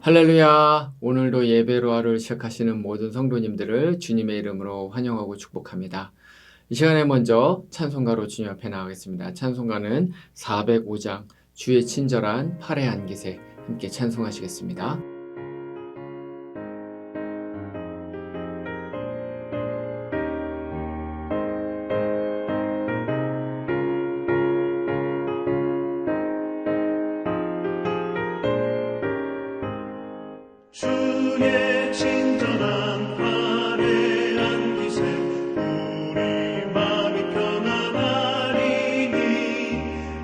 할렐루야! 오늘도 예배로 하루를 시작하시는 모든 성도님들을 주님의 이름으로 환영하고 축복합니다. 이 시간에 먼저 찬송가로 주님 앞에 나가겠습니다. 찬송가는 405장 주의 친절한 팔의 안기세 함께 찬송하시겠습니다. 주의 친절한 팔에 안기세 우리 마음이 편안하리니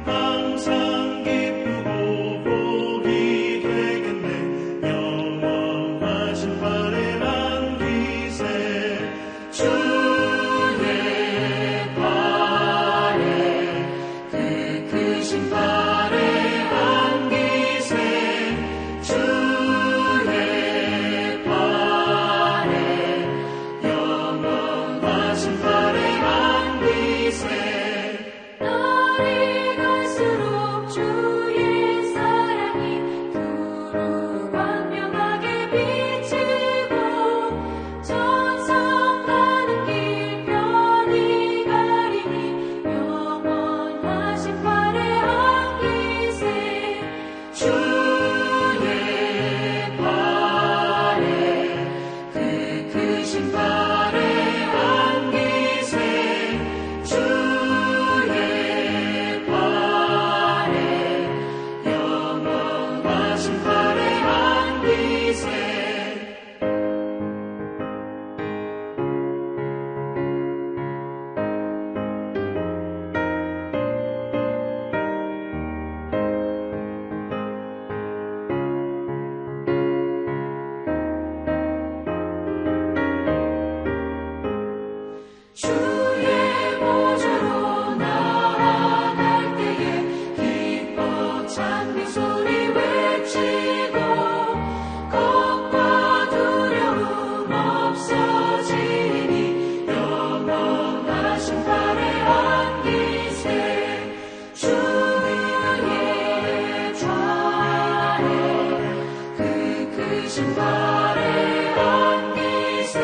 항상 기쁘고 복이 되겠네 영원하신 팔에 안기세 주의 팔에 그 크신 팔에 안기세 주의 보좌로 나아갈 때에 기뻐 찬미 소리 외치고 겁과 두려움 없어지니 영원하신 팔에 안기세 주의 좌에 그 크신 팔에 안기세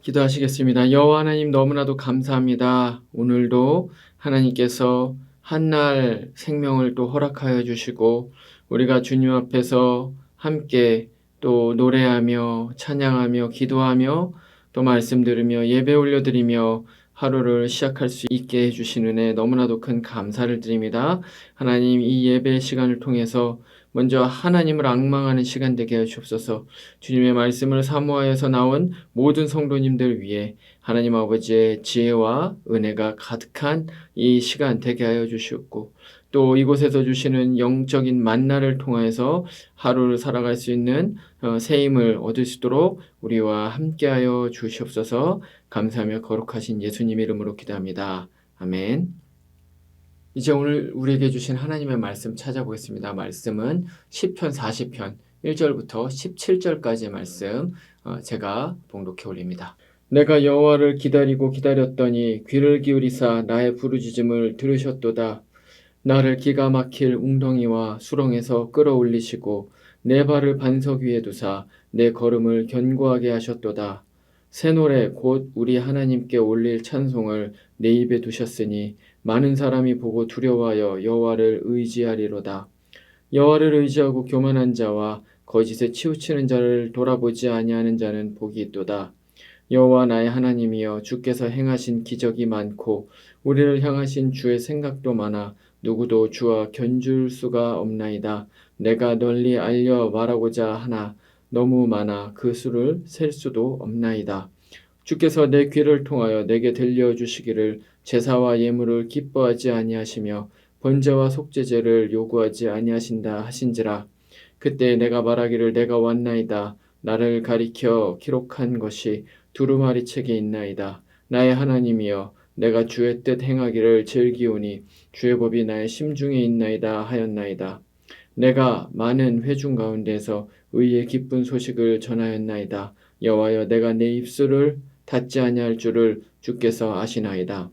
기도하시겠습니다. 여호와 하나님 너무나도 감사합니다. 오늘도 하나님께서 한날 생명을 또 허락하여 주시고 우리가 주님 앞에서 함께 또 노래하며 찬양하며 기도하며 또 말씀 들으며 예배 올려드리며 하루를 시작할 수 있게 해주신 은혜 너무나도 큰 감사를 드립니다. 하나님 이 예배 시간을 통해서 먼저 하나님을 앙망하는 시간 되게 하시옵소서. 주님의 말씀을 사모하여서 나온 모든 성도님들 위해 하나님 아버지의 지혜와 은혜가 가득한 이 시간 되게 하여 주시옵고 또 이곳에서 주시는 영적인 만나를 통하여서 하루를 살아갈 수 있는 새 힘을 얻을 수 있도록 우리와 함께하여 주시옵소서. 감사하며 거룩하신 예수님 이름으로 기도합니다. 아멘. 이제 오늘 우리에게 주신 하나님의 말씀 찾아보겠습니다. 말씀은 시편 40편 1절부터 17절까지의 말씀 제가 봉독해 올립니다. 내가 여호와를 기다리고 기다렸더니 귀를 기울이사 나의 부르짖음을 들으셨도다. 나를 기가 막힐 웅덩이와 수렁에서 끌어올리시고 내 발을 반석 위에 두사 내 걸음을 견고하게 하셨도다. 새 노래 곧 우리 하나님께 올릴 찬송을 내 입에 두셨으니 많은 사람이 보고 두려워하여 여호와를 의지하리로다. 여호와를 의지하고 교만한 자와 거짓에 치우치는 자를 돌아보지 아니하는 자는 복이 있도다. 여호와 나의 하나님이여 주께서 행하신 기적이 많고 우리를 향하신 주의 생각도 많아 누구도 주와 견줄 수가 없나이다. 내가 널리 알려 말하고자 하나 너무 많아 그 수를 셀 수도 없나이다. 주께서 내 귀를 통하여 내게 들려주시기를 제사와 예물을 기뻐하지 아니하시며 번제와 속죄제를 요구하지 아니하신다 하신지라. 그때 내가 말하기를 내가 왔나이다. 나를 가리켜 기록한 것이 두루마리 책에 있나이다. 나의 하나님이여 내가 주의 뜻 행하기를 즐기오니 주의 법이 나의 심중에 있나이다 하였나이다. 내가 많은 회중 가운데서 의의 기쁜 소식을 전하였나이다. 여호와여 내가 내 입술을 닫지 아니할 줄을 주께서 아시나이다.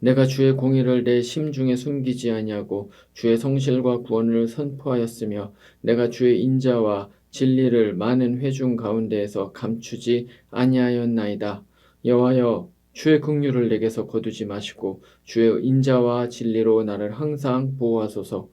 내가 주의 공의를 내 심중에 숨기지 아니하고 주의 성실과 구원을 선포하였으며 내가 주의 인자와 진리를 많은 회중 가운데에서 감추지 아니하였나이다. 여호와여 주의 긍휼을 내게서 거두지 마시고 주의 인자와 진리로 나를 항상 보호하소서.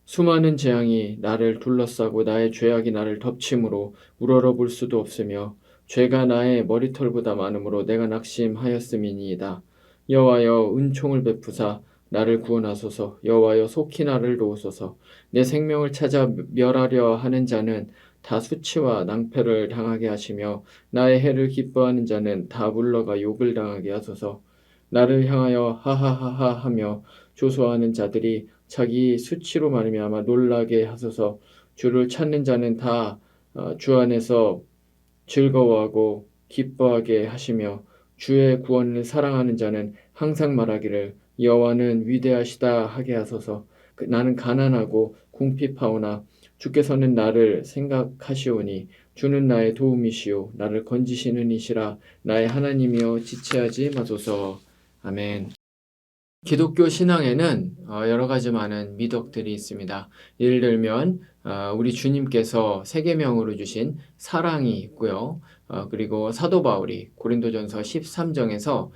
수많은 재앙이 나를 둘러싸고 나의 죄악이 나를 덮침으로 우러러 볼 수도 없으며 죄가 나의 머리털보다 많으므로 내가 낙심하였음이니이다. 여호와여 은총을 베푸사 나를 구원하소서. 여호와여 속히 나를 도우소서. 내 생명을 찾아 멸하려 하는 자는 다 수치와 낭패를 당하게 하시며 나의 해를 기뻐하는 자는 다 물러가 욕을 당하게 하소서. 나를 향하여 하하하하 하며 조소하는 자들이 자기 수치로 말미암아 놀라게 하소서. 주를 찾는 자는 다 주 안에서 즐거워하고 기뻐하게 하시며 주의 구원을 사랑하는 자는 항상 말하기를 여호와는 위대하시다 하게 하소서. 나는 가난하고 궁핍하오나 주께서는 나를 생각하시오니 주는 나의 도움이시오 나를 건지시는 이시라. 나의 하나님이여 지체하지 마소서. 아멘. 기독교 신앙에는 여러 가지 많은 미덕들이 있습니다. 예를 들면 우리 주님께서 세계명으로 주신 사랑이 있고요. 그리고 사도 바울이 고린도전서 13장에서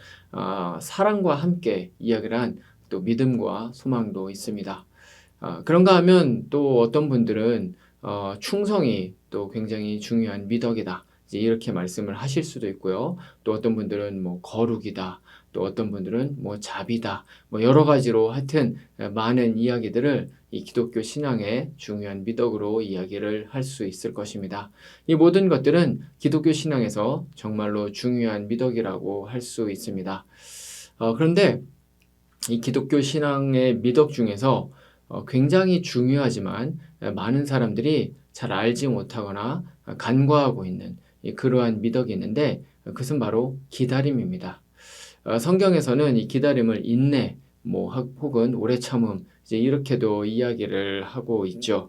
사랑과 함께 이야기를 한 또 믿음과 소망도 있습니다. 그런가 하면 또 어떤 분들은 충성이 또 굉장히 중요한 미덕이다. 이제 이렇게 말씀을 하실 수도 있고요. 또 어떤 분들은 뭐 거룩이다. 또 어떤 분들은 뭐 자비다. 뭐 여러 가지로 하여튼 많은 이야기들을 이 기독교 신앙의 중요한 미덕으로 이야기를 할 수 있을 것입니다. 이 모든 것들은 기독교 신앙에서 정말로 중요한 미덕이라고 할 수 있습니다. 그런데 이 기독교 신앙의 미덕 중에서 굉장히 중요하지만 많은 사람들이 잘 알지 못하거나 간과하고 있는 그러한 미덕이 있는데 그것은 바로 기다림입니다. 성경에서는 이 기다림을 인내, 혹은 오래 참음 이제 이렇게도 이야기를 하고 있죠.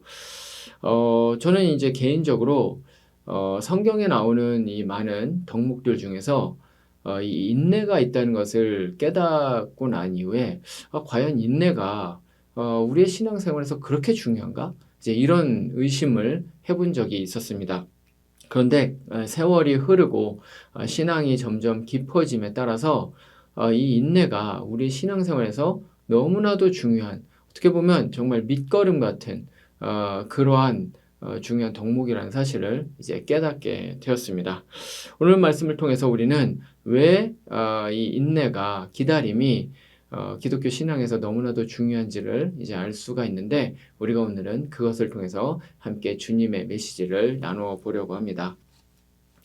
저는 이제 개인적으로 성경에 나오는 이 많은 덕목들 중에서 이 인내가 있다는 것을 깨닫고 난 이후에 과연 인내가 우리의 신앙생활에서 그렇게 중요한가? 이제 이런 의심을 해본 적이 있었습니다. 그런데 세월이 흐르고 신앙이 점점 깊어짐에 따라서 이 인내가 우리 신앙생활에서 너무나도 중요한, 어떻게 보면 정말 밑거름 같은 그러한 중요한 덕목이라는 사실을 이제 깨닫게 되었습니다. 오늘 말씀을 통해서 우리는 왜 이 인내가, 기다림이 기독교 신앙에서 너무나도 중요한지를 이제 알 수가 있는데, 우리가 오늘은 그것을 통해서 함께 주님의 메시지를 나누어 보려고 합니다.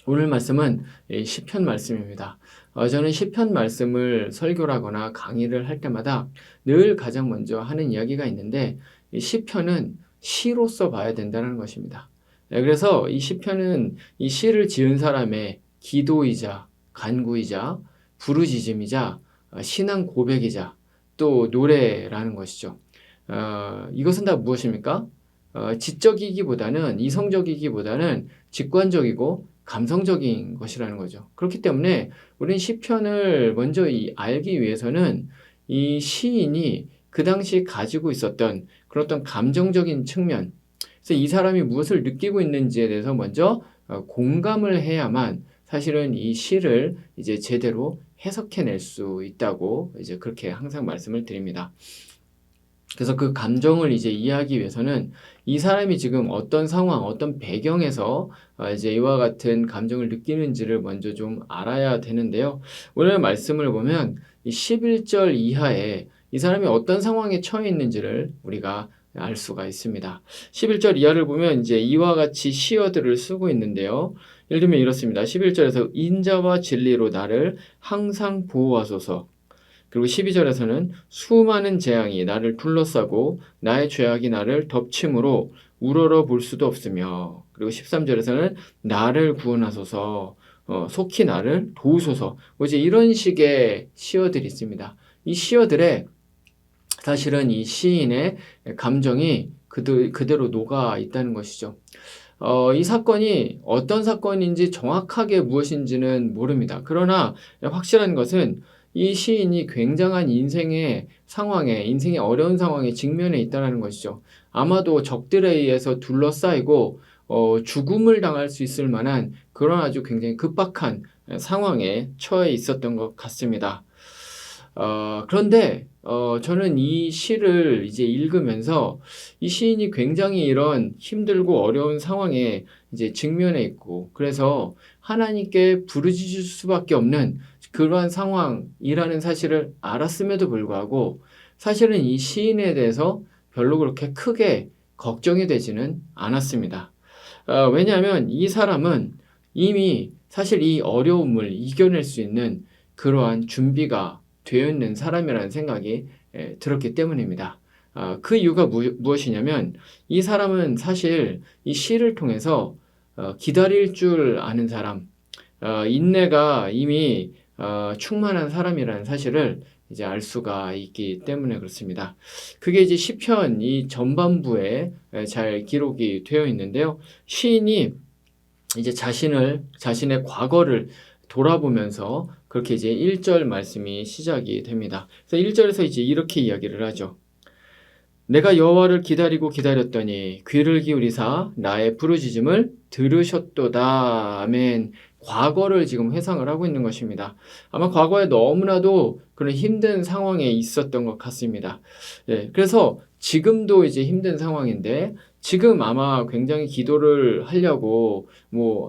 오늘 말씀은 시편 말씀입니다. 저는 시편 말씀을 설교를 하거나 강의를 할 때마다 늘 가장 먼저 하는 이야기가 있는데, 이 시편은 시로서 봐야 된다는 것입니다. 그래서 이 시편은 이 시를 지은 사람의 기도이자 간구이자 부르짖음이자 신앙 고백이자 또 노래라는 것이죠. 이것은 다 무엇입니까? 지적이기보다는, 이성적이기보다는 직관적이고 감성적인 것이라는 거죠. 그렇기 때문에 우리는 시편을 먼저 알기 위해서는 이 시인이 그 당시 가지고 있었던 그런 어떤 감정적인 측면, 그래서 이 사람이 무엇을 느끼고 있는지에 대해서 먼저 공감을 해야만 사실은 이 시를 이제 제대로 해석해낼 수 있다고 이제 그렇게 항상 말씀을 드립니다. 그래서 그 감정을 이제 이해하기 위해서는 이 사람이 지금 어떤 상황, 어떤 배경에서 이제 이와 같은 감정을 느끼는지를 먼저 좀 알아야 되는데요. 오늘 말씀을 보면 이 11절 이하에 이 사람이 어떤 상황에 처해 있는지를 우리가 알 수가 있습니다. 11절 이하를 보면 이제 이와 같이 시어들을 쓰고 있는데요. 예를 들면 이렇습니다. 11절에서 인자와 진리로 나를 항상 보호하소서. 그리고 12절에서는 수많은 재앙이 나를 둘러싸고 나의 죄악이 나를 덮침으로 우러러 볼 수도 없으며, 그리고 13절에서는 나를 구원하소서, 속히 나를 도우소서. 이제 이런 식의 시어들이 있습니다. 이 시어들에 사실은 이 시인의 감정이 그대로 녹아 있다는 것이죠. 이 사건이 어떤 사건인지 정확하게 무엇인지는 모릅니다. 그러나 확실한 것은 이 시인이 굉장한 인생의 어려운 상황에 직면해 있다는 것이죠. 아마도 적들에 의해서 둘러싸이고 죽음을 당할 수 있을 만한 그런 아주 굉장히 급박한 상황에 처해 있었던 것 같습니다. 그런데 저는 이 시를 이제 읽으면서 이 시인이 굉장히 이런 힘들고 어려운 상황에 이제 직면해 있고, 그래서 하나님께 부르짖을 수밖에 없는 그러한 상황이라는 사실을 알았음에도 불구하고 사실은 이 시인에 대해서 별로 그렇게 크게 걱정이 되지는 않았습니다. 왜냐하면 이 사람은 이미 사실 이 어려움을 이겨낼 수 있는 그러한 준비가 되어 있는 사람이라는 생각이 들었기 때문입니다. 그 이유가 무엇이냐면 이 사람은 사실 이 시를 통해서 기다릴 줄 아는 사람, 인내가 이미 충만한 사람이라는 사실을 이제 알 수가 있기 때문에 그렇습니다. 그게 이제 시편 이 전반부에 잘 기록이 되어 있는데요. 시인이 이제 자신의 과거를 돌아보면서 그렇게 이제 1절 말씀이 시작이 됩니다. 그래서 1절에서 이제 이렇게 이야기를 하죠. 내가 여호와를 기다렸더니 귀를 기울이사 나의 부르짖음을 들으셨도다. 아멘. 과거를 지금 회상을 하고 있는 것입니다. 아마 과거에 너무나도 그런 힘든 상황에 있었던 것 같습니다. 그래서 지금도 이제 힘든 상황인데 지금 아마 굉장히 기도를 하려고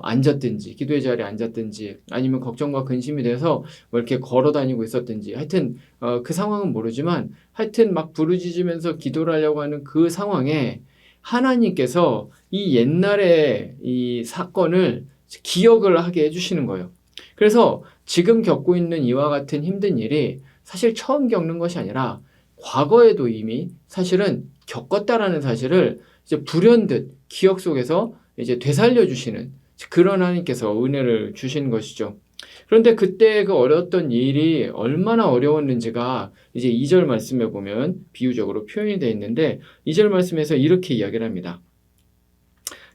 앉았든지 기도의 자리에 앉았든지 아니면 걱정과 근심이 돼서 이렇게 걸어 다니고 있었든지 하여튼 그 상황은 모르지만 하여튼 막 부르짖으면서 기도를 하려고 하는 그 상황에 하나님께서 이 옛날의 이 사건을 기억을 하게 해주시는 거예요. 그래서 지금 겪고 있는 이와 같은 힘든 일이 사실 처음 겪는 것이 아니라 과거에도 이미 사실은 겪었다라는 사실을 이제 불현듯 기억 속에서 이제 되살려 주시는 그런 하나님께서 은혜를 주신 것이죠. 그런데 그때 그 어려웠던 일이 얼마나 어려웠는지가 이제 2절 말씀에 보면 비유적으로 표현이 되어 있는데 2절 말씀에서 이렇게 이야기를 합니다.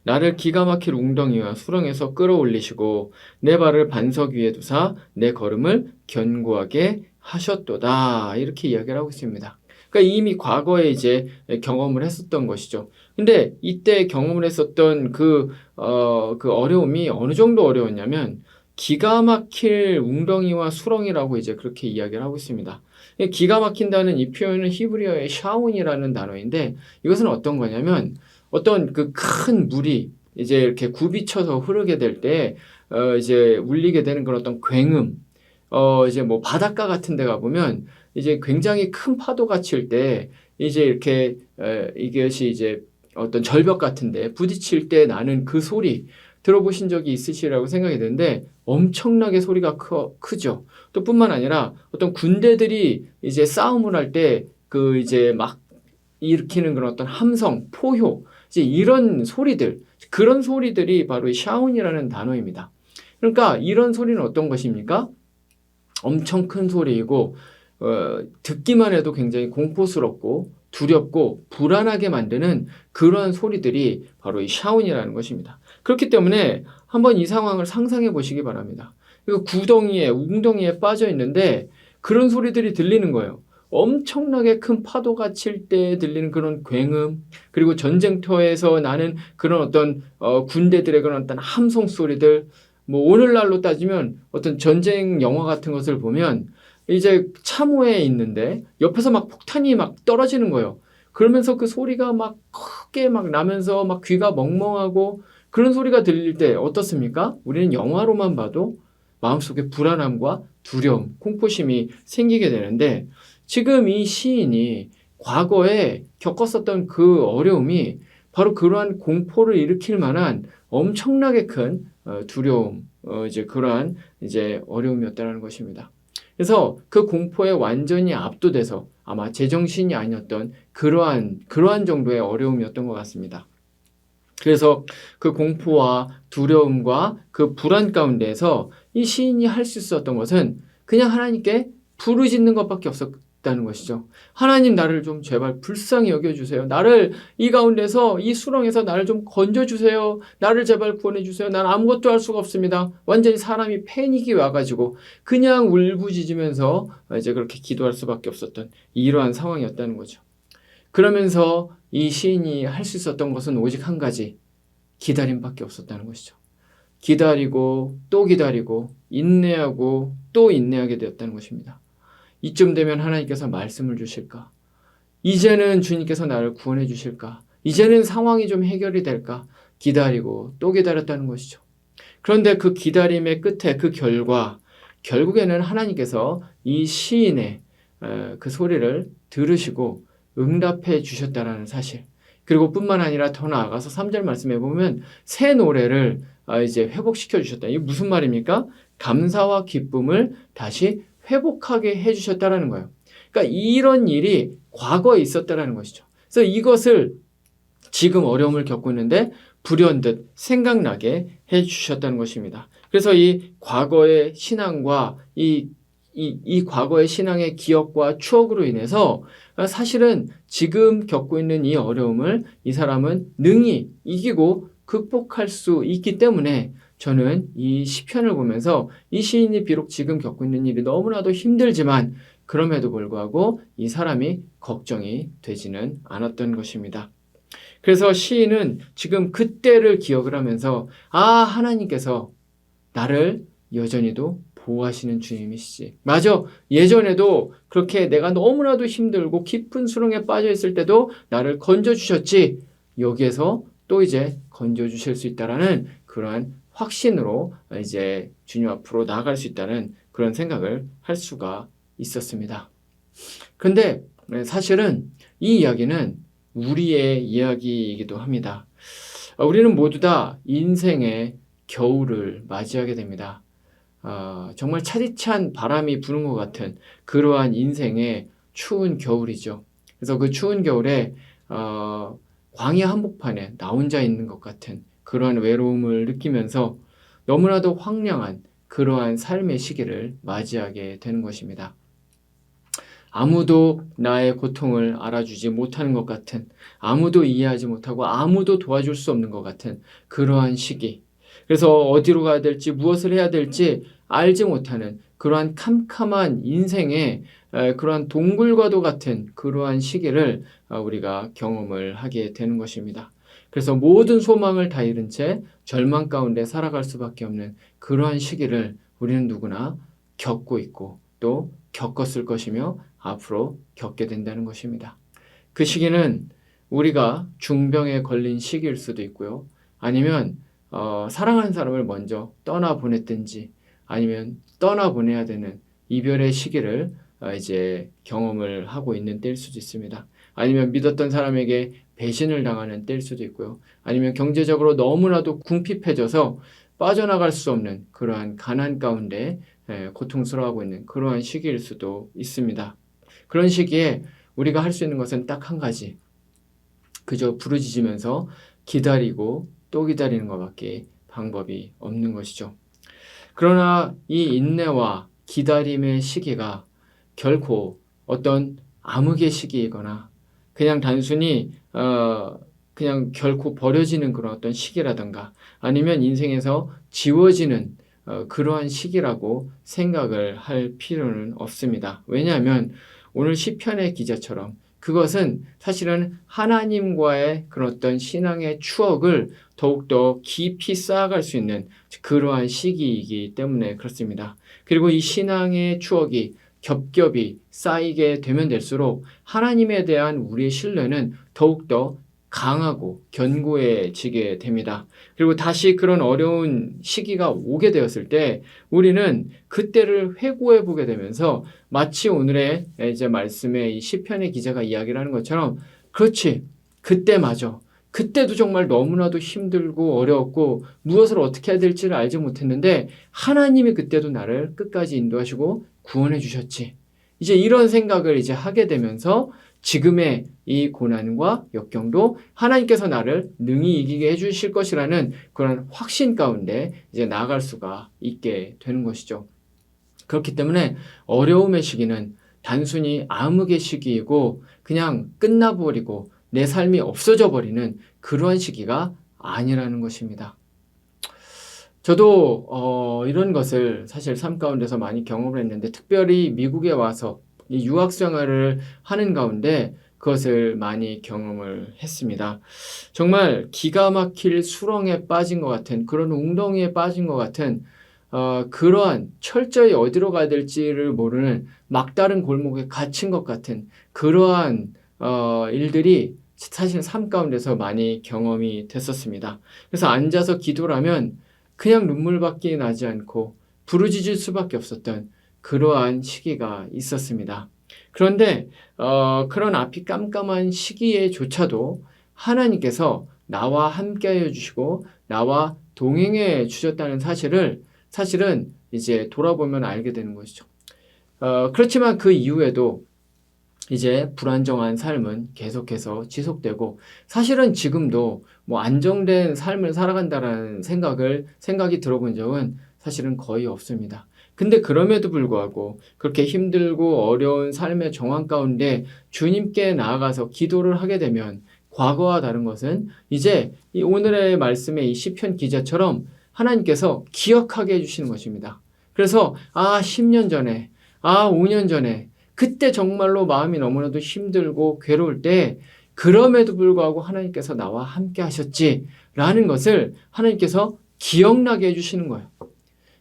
나를 기가 막힐 웅덩이와 수렁에서 끌어올리시고 내 발을 반석 위에 두사 내 걸음을 견고하게 하셨도다. 이렇게 이야기를 하고 있습니다. 그러니까 이미 과거에 이제 경험을 했었던 것이죠. 근데 이때 경험을 했었던 그 어려움이 어느 정도 어려웠냐면 기가 막힐 웅덩이와 수렁이라고 이제 그렇게 이야기를 하고 있습니다. 기가 막힌다는 이 표현은 히브리어의 샤운이라는 단어인데 이것은 어떤 거냐면 어떤 그 큰 물이 이제 이렇게 굽이쳐서 흐르게 될 때 이제 울리게 되는 그런 어떤 굉음, 이제 바닷가 같은 데 가보면 이제 굉장히 큰 파도가 칠 때 이제 이렇게 이것이 이제 어떤 절벽 같은데 부딪힐 때 나는 그 소리 들어보신 적이 있으시라고 생각이 드는데 엄청나게 소리가 크죠. 또 뿐만 아니라 어떤 군대들이 이제 싸움을 할 때 그 이제 막 일으키는 그런 어떤 함성, 포효, 이제 이런 소리들, 그런 소리들이 바로 이 샤운이라는 단어입니다. 그러니까 이런 소리는 어떤 것입니까? 엄청 큰 소리이고 듣기만 해도 굉장히 공포스럽고 두렵고 불안하게 만드는 그런 소리들이 바로 이 샤운이라는 것입니다. 그렇기 때문에 한번 이 상황을 상상해 보시기 바랍니다. 웅덩이에 빠져 있는데 그런 소리들이 들리는 거예요. 엄청나게 큰 파도가 칠 때 들리는 그런 굉음, 그리고 전쟁터에서 나는 그런 어떤 군대들의 그런 어떤 함성 소리들, 오늘날로 따지면 어떤 전쟁 영화 같은 것을 보면 이제 참호에 있는데 옆에서 막 폭탄이 막 떨어지는 거예요. 그러면서 그 소리가 막 크게 막 나면서 막 귀가 멍멍하고 그런 소리가 들릴 때 어떻습니까? 우리는 영화로만 봐도 마음속에 불안함과 두려움, 공포심이 생기게 되는데 지금 이 시인이 과거에 겪었었던 그 어려움이 바로 그러한 공포를 일으킬 만한 엄청나게 큰 두려움, 이제 그러한 이제 어려움이었다는 것입니다. 그래서 그 공포에 완전히 압도돼서 아마 제정신이 아니었던 그러한 정도의 어려움이었던 것 같습니다. 그래서 그 공포와 두려움과 그 불안 가운데에서 이 시인이 할 수 있었던 것은 그냥 하나님께 부르짖는 것밖에 없었다는 것이죠. 하나님, 나를 좀 제발 불쌍히 여겨주세요. 나를 이 가운데서, 이 수렁에서 나를 좀 건져주세요. 나를 제발 구원해주세요. 난 아무것도 할 수가 없습니다. 완전히 사람이 패닉이 와가지고 그냥 울부짖으면서 이제 그렇게 기도할 수밖에 없었던 이러한 상황이었다는 거죠. 그러면서 이 시인이 할 수 있었던 것은 오직 한 가지, 기다림밖에 없었다는 것이죠. 기다리고 또 기다리고 인내하고 또 인내하게 되었다는 것입니다. 이쯤 되면 하나님께서 말씀을 주실까? 이제는 주님께서 나를 구원해 주실까? 이제는 상황이 좀 해결이 될까? 기다리고 또 기다렸다는 것이죠. 그런데 그 기다림의 끝에 그 결국에는 하나님께서 이 시인의 그 소리를 들으시고 응답해 주셨다라는 사실. 그리고 뿐만 아니라 더 나아가서 3절 말씀에 보면 새 노래를 이제 회복시켜 주셨다. 이게 무슨 말입니까? 감사와 기쁨을 다시 회복하게 해 주셨다라는 거예요. 그러니까 이런 일이 과거에 있었다라는 것이죠. 그래서 이것을 지금 어려움을 겪고 있는데 불현듯 생각나게 해 주셨다는 것입니다. 그래서 이 과거의 신앙과 이 과거의 신앙의 기억과 추억으로 인해서 사실은 지금 겪고 있는 이 어려움을 이 사람은 능히 이기고 극복할 수 있기 때문에 저는 이 시편을 보면서 이 시인이 비록 지금 겪고 있는 일이 너무나도 힘들지만 그럼에도 불구하고 이 사람이 걱정이 되지는 않았던 것입니다. 그래서 시인은 지금 그때를 기억을 하면서 하나님께서 나를 여전히도 보호하시는 주님이시지. 맞아. 예전에도 그렇게 내가 너무나도 힘들고 깊은 수렁에 빠져 있을 때도 나를 건져주셨지. 여기에서 또 이제 건져주실 수 있다라는 그러한 확신으로 이제 주님 앞으로 나아갈 수 있다는 그런 생각을 할 수가 있었습니다. 그런데 사실은 이 이야기는 우리의 이야기이기도 합니다. 우리는 모두 다 인생의 겨울을 맞이하게 됩니다. 정말 차디찬 바람이 부는 것 같은 그러한 인생의 추운 겨울이죠. 그래서 그 추운 겨울에 광야 한복판에 나 혼자 있는 것 같은 그러한 외로움을 느끼면서 너무나도 황량한 그러한 삶의 시기를 맞이하게 되는 것입니다. 아무도 나의 고통을 알아주지 못하는 것 같은, 아무도 이해하지 못하고 아무도 도와줄 수 없는 것 같은 그러한 시기. 그래서 어디로 가야 될지 무엇을 해야 될지 알지 못하는 그러한 캄캄한 인생의 그러한 동굴과도 같은 그러한 시기를 우리가 경험을 하게 되는 것입니다. 그래서 모든 소망을 다 잃은 채 절망 가운데 살아갈 수밖에 없는 그러한 시기를 우리는 누구나 겪고 있고 또 겪었을 것이며 앞으로 겪게 된다는 것입니다. 그 시기는 우리가 중병에 걸린 시기일 수도 있고요. 아니면 사랑하는 사람을 먼저 떠나보냈든지 아니면 떠나보내야 되는 이별의 시기를 이제 경험을 하고 있는 때일 수도 있습니다. 아니면 믿었던 사람에게 배신을 당하는 때일 수도 있고요. 아니면 경제적으로 너무나도 궁핍해져서 빠져나갈 수 없는 그러한 가난 가운데 고통스러워하고 있는 그러한 시기일 수도 있습니다. 그런 시기에 우리가 할 수 있는 것은 딱 한 가지. 그저 부르짖으면서 기다리고 또 기다리는 것밖에 방법이 없는 것이죠. 그러나 이 인내와 기다림의 시기가 결코 어떤 암흑의 시기이거나 그냥 단순히 그냥 결코 버려지는 그런 어떤 시기라든가 아니면 인생에서 지워지는 그러한 시기라고 생각을 할 필요는 없습니다. 왜냐하면 오늘 시편의 기자처럼 그것은 사실은 하나님과의 그런 어떤 신앙의 추억을 더욱더 깊이 쌓아갈 수 있는 그러한 시기이기 때문에 그렇습니다. 그리고 이 신앙의 추억이 겹겹이 쌓이게 되면 될수록 하나님에 대한 우리의 신뢰는 더욱더 강하고 견고해지게 됩니다. 그리고 다시 그런 어려운 시기가 오게 되었을 때 우리는 그때를 회고해 보게 되면서 마치 오늘의 이제 말씀에 이 시편의 기자가 이야기를 하는 것처럼 그렇지, 그때 맞아. 그때도 정말 너무나도 힘들고 어려웠고 무엇을 어떻게 해야 될지를 알지 못했는데 하나님이 그때도 나를 끝까지 인도하시고 구원해 주셨지. 이제 이런 생각을 이제 하게 되면서 지금의 이 고난과 역경도 하나님께서 나를 능히 이기게 해주실 것이라는 그런 확신 가운데 이제 나아갈 수가 있게 되는 것이죠. 그렇기 때문에 어려움의 시기는 단순히 암흑의 시기이고 그냥 끝나버리고 내 삶이 없어져 버리는 그러한 시기가 아니라는 것입니다. 저도 이런 것을 사실 삶 가운데서 많이 경험을 했는데 특별히 미국에 와서 이 유학 생활을 하는 가운데 그것을 많이 경험을 했습니다. 정말 기가 막힐 수렁에 빠진 것 같은 그런 웅덩이에 빠진 것 같은 그러한 철저히 어디로 가야 될지를 모르는 막다른 골목에 갇힌 것 같은 그러한 일들이 사실 삶 가운데서 많이 경험이 됐었습니다. 그래서 앉아서 기도를 하면 그냥 눈물밖에 나지 않고 부르짖을 수밖에 없었던 그러한 시기가 있었습니다. 그런데 그런 앞이 깜깜한 시기에조차도 하나님께서 나와 함께하여 주시고 나와 동행해 주셨다는 사실은 이제 돌아보면 알게 되는 것이죠. 그렇지만 그 이후에도 이제 불안정한 삶은 계속해서 지속되고 사실은 지금도 뭐 안정된 삶을 살아간다라는 생각이 들어본 적은 사실은 거의 없습니다. 근데 그럼에도 불구하고 그렇게 힘들고 어려운 삶의 정황 가운데 주님께 나아가서 기도를 하게 되면 과거와 다른 것은 이제 이 오늘의 말씀의 이 시편 기자처럼 하나님께서 기억하게 해주시는 것입니다. 그래서 10년 전에 5년 전에 그때 정말로 마음이 너무나도 힘들고 괴로울 때 그럼에도 불구하고 하나님께서 나와 함께 하셨지라는 것을 하나님께서 기억나게 해주시는 거예요.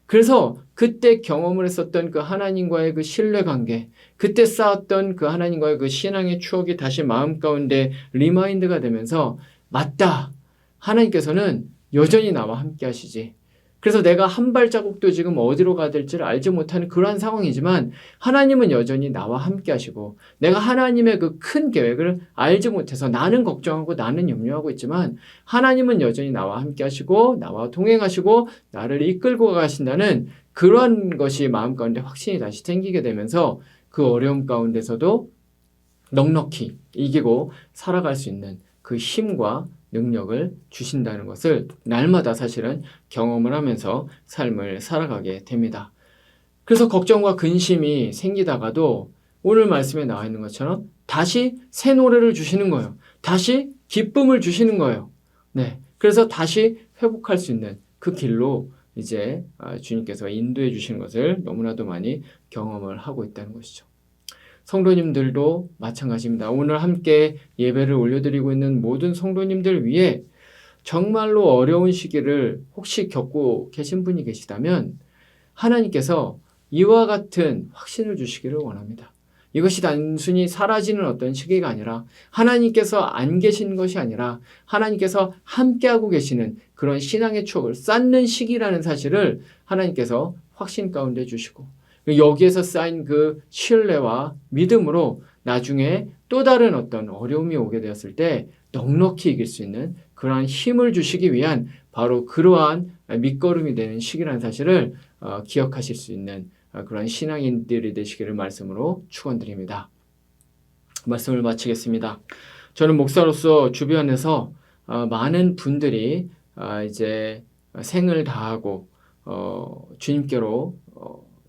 그래서 그때 경험을 했었던 그 하나님과의 그 신뢰관계, 그때 쌓았던 그 하나님과의 그 신앙의 추억이 다시 마음 가운데 리마인드가 되면서 맞다! 하나님께서는 여전히 나와 함께 하시지. 그래서 내가 한 발자국도 지금 어디로 가야 될지를 알지 못하는 그러한 상황이지만 하나님은 여전히 나와 함께 하시고 내가 하나님의 그 큰 계획을 알지 못해서 나는 걱정하고 나는 염려하고 있지만 하나님은 여전히 나와 함께 하시고 나와 동행하시고 나를 이끌고 가신다는 그러한 것이 마음 가운데 확신이 다시 생기게 되면서 그 어려움 가운데서도 넉넉히 이기고 살아갈 수 있는 그 힘과 능력을 주신다는 것을 날마다 사실은 경험을 하면서 삶을 살아가게 됩니다. 그래서 걱정과 근심이 생기다가도 오늘 말씀에 나와 있는 것처럼 다시 새 노래를 주시는 거예요. 다시 기쁨을 주시는 거예요. 네. 그래서 다시 회복할 수 있는 그 길로 이제 주님께서 인도해 주시는 것을 너무나도 많이 경험을 하고 있다는 것이죠. 성도님들도 마찬가지입니다. 오늘 함께 예배를 올려드리고 있는 모든 성도님들 위해 정말로 어려운 시기를 혹시 겪고 계신 분이 계시다면 하나님께서 이와 같은 확신을 주시기를 원합니다. 이것이 단순히 사라지는 어떤 시기가 아니라 하나님께서 안 계신 것이 아니라 하나님께서 함께하고 계시는 그런 신앙의 추억을 쌓는 시기라는 사실을 하나님께서 확신 가운데 주시고 여기에서 쌓인 그 신뢰와 믿음으로 나중에 또 다른 어떤 어려움이 오게 되었을 때 넉넉히 이길 수 있는 그러한 힘을 주시기 위한 바로 그러한 밑거름이 되는 시기라는 사실을 기억하실 수 있는 그런 신앙인들이 되시기를 말씀으로 축원드립니다. 말씀을 마치겠습니다. 저는 목사로서 주변에서 많은 분들이 이제 생을 다하고 주님께로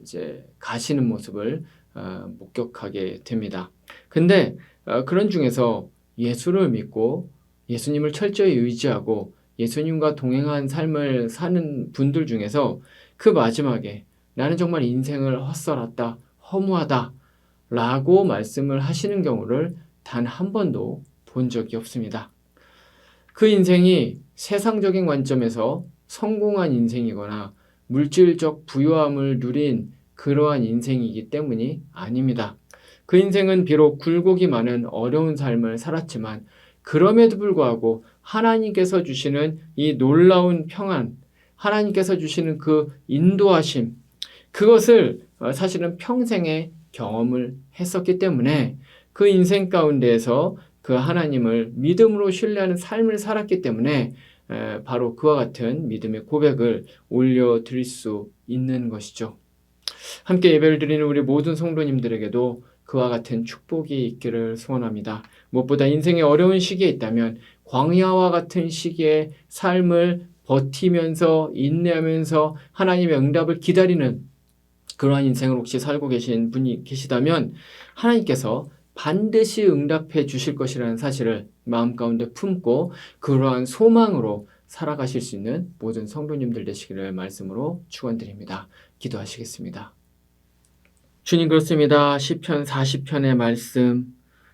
이제 가시는 모습을 목격하게 됩니다. 근데 그런 중에서 예수를 믿고 예수님을 철저히 의지하고 예수님과 동행한 삶을 사는 분들 중에서 그 마지막에 나는 정말 인생을 헛살았다, 허무하다 라고 말씀을 하시는 경우를 단 한 번도 본 적이 없습니다. 그 인생이 세상적인 관점에서 성공한 인생이거나 물질적 부유함을 누린 그러한 인생이기 때문이 아닙니다. 그 인생은 비록 굴곡이 많은 어려운 삶을 살았지만 그럼에도 불구하고 하나님께서 주시는 이 놀라운 평안, 하나님께서 주시는 그 인도하심, 그것을 사실은 평생에 경험을 했었기 때문에 그 인생 가운데에서 그 하나님을 믿음으로 신뢰하는 삶을 살았기 때문에 바로 그와 같은 믿음의 고백을 올려드릴 수 있는 것이죠. 함께 예배를 드리는 우리 모든 성도님들에게도 그와 같은 축복이 있기를 소원합니다. 무엇보다 인생의 어려운 시기에 있다면 광야와 같은 시기에 삶을 버티면서 인내하면서 하나님의 응답을 기다리는 그러한 인생을 혹시 살고 계신 분이 계시다면 하나님께서 반드시 응답해 주실 것이라는 사실을 마음 가운데 품고 그러한 소망으로 살아가실 수 있는 모든 성도님들 되시기를 말씀으로 축원드립니다. 기도하시겠습니다. 주님, 그렇습니다. 시편 40편의 말씀,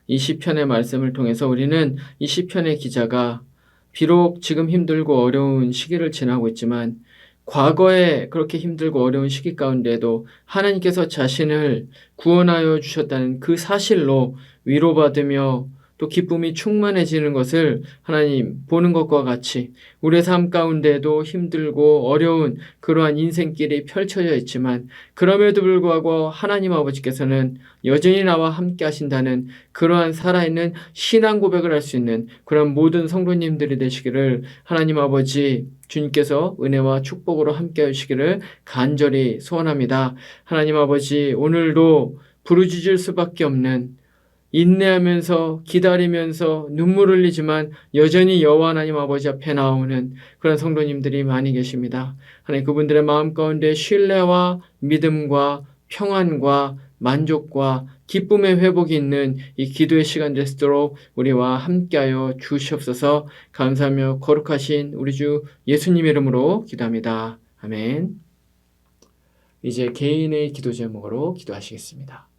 이 시편의 말씀을 통해서 우리는 이 시편의 기자가 비록 지금 힘들고 어려운 시기를 지나고 있지만 과거에 그렇게 힘들고 어려운 시기 가운데도 하나님께서 자신을 구원하여 주셨다는 그 사실로 위로받으며 또 기쁨이 충만해지는 것을 하나님 보는 것과 같이 우리의 삶 가운데도 힘들고 어려운 그러한 인생길이 펼쳐져 있지만 그럼에도 불구하고 하나님 아버지께서는 여전히 나와 함께 하신다는 그러한 살아있는 신앙 고백을 할 수 있는 그런 모든 성도님들이 되시기를 하나님 아버지 주님께서 은혜와 축복으로 함께 하시기를 간절히 소원합니다. 하나님 아버지, 오늘도 부르짖을 수밖에 없는 인내하면서 기다리면서 눈물 흘리지만 여전히 여호와 하나님 아버지 앞에 나오는 그런 성도님들이 많이 계십니다. 하나님, 그분들의 마음 가운데 신뢰와 믿음과 평안과 만족과 기쁨의 회복이 있는 이 기도의 시간 되도록 우리와 함께하여 주시옵소서. 감사하며 거룩하신 우리 주 예수님 이름으로 기도합니다. 아멘. 이제 개인의 기도 제목으로 기도하시겠습니다.